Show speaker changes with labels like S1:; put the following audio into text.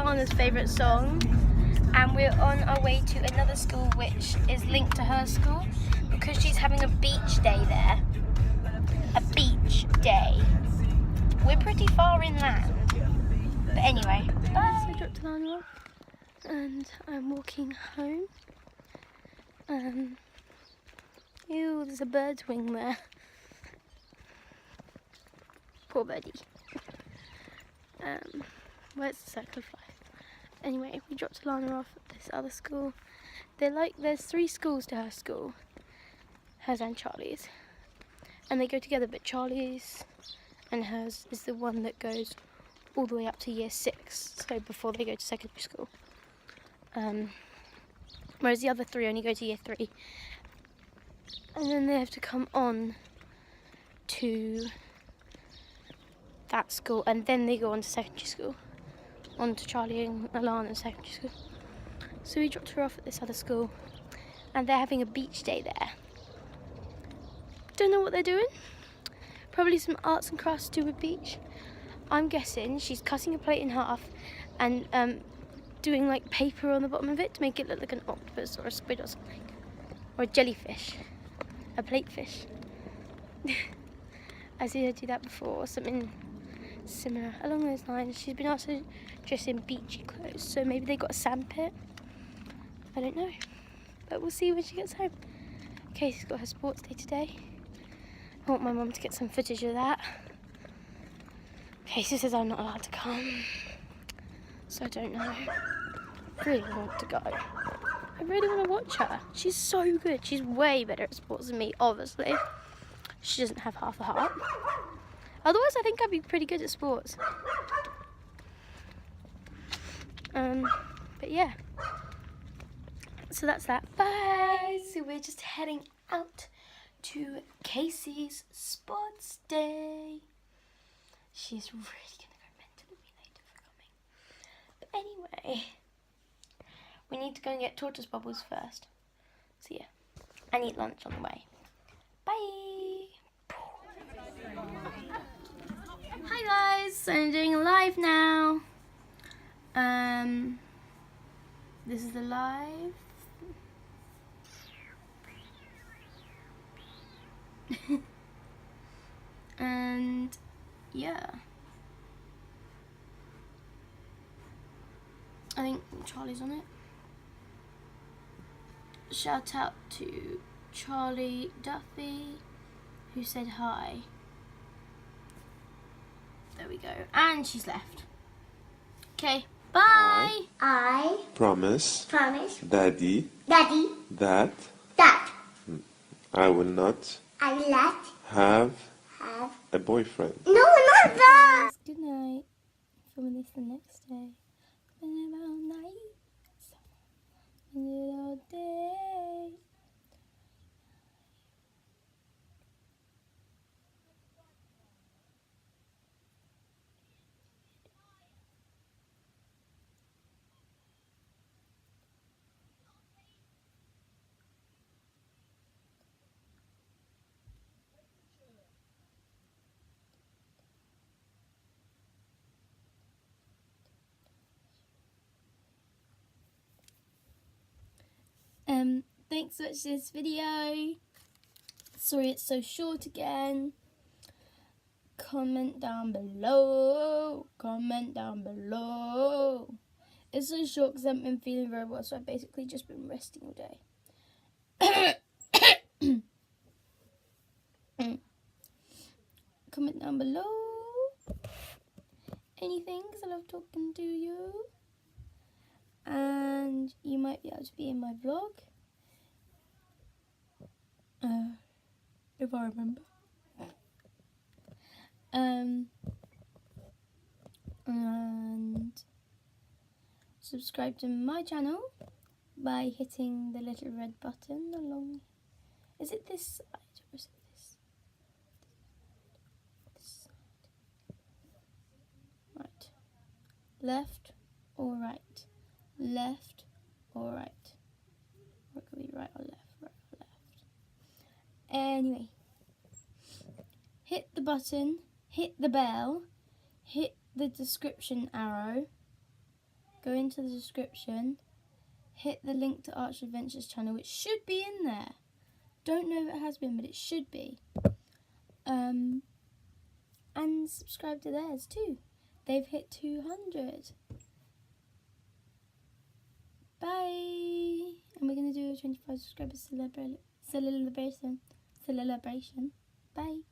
S1: Alana's favourite song, and we're on our way to another school which is linked to her school because she's having a beach day there. A beach day. We're pretty far inland. But anyway, bye. So I dropped Alana off and I'm walking home. Ew, there's a bird's wing there. Poor birdie. Where's the circle of life? Anyway, we dropped Alana off at this other school. There's 3 schools to her school. Hers and Charlie's. And they go together, but Charlie's and hers is the one that goes all the way up to year 6, so before they go to secondary school. Whereas the other 3 only go to year 3. And then they have to come on to that school, and then they go on to secondary school. On to Charlie and Alana's secondary school. So we dropped her off at this other school, and they're having a beach day there. Don't know what they're doing. Probably some arts and crafts to do with beach. I'm guessing she's cutting a plate in half and doing like paper on the bottom of it to make it look like an octopus or a squid or something. Or a jellyfish. A plate fish. I've seen her do that before, or something similar along those lines. She's been asked to dress in beachy clothes, so maybe they got a sandpit. I don't know, but we'll see when she gets home. Casey's got her sports day today. I want my mum to get some footage of that. Casey says I'm not allowed to come, so I don't know. I really want to go. I really want to watch her. She's so good. She's way better at sports than me, obviously. She doesn't have half a heart. Otherwise, I think I'd be pretty good at sports. But yeah. So that's that. Bye! So we're just heading out to Casey's sports day. She's really going to go mental at me later for coming. But anyway, we need to go and get tortoise bubbles first. So yeah, and eat lunch on the way. Bye! Hi guys, so I'm doing a live now. This is the live. And yeah, I think Charlie's on it. Shout out to Charlie Duffy, who said hi. There we go. And she's left. Okay, bye.
S2: I
S3: Promise,
S2: Daddy,
S3: that
S2: that
S3: I will not
S2: I let
S3: have
S2: have.
S3: a boyfriend.
S2: No, not that.
S1: Good night. Filming this the next day. Been about night. All day. Thanks for watching this video. Sorry it's so short again. Comment down below. It's so short because I haven't been feeling very well, so I've basically just been resting all day. Comment down below. Anything, because I love talking to you. And you might be able to be in my vlog. If I remember. And subscribe to my channel by hitting the little red button along. Is it this side or is it this? This side. Right. Left or right? Left or right? Or it could be right or left, right or left. Anyway, hit the button, hit the bell, hit the description arrow, go into the description, hit the link to Arch Adventures channel, which should be in there. Don't know if it has been, but it should be. And subscribe to theirs too. They've hit 200. Bye. And we're going to do a 25 subscribers celebration. Bye.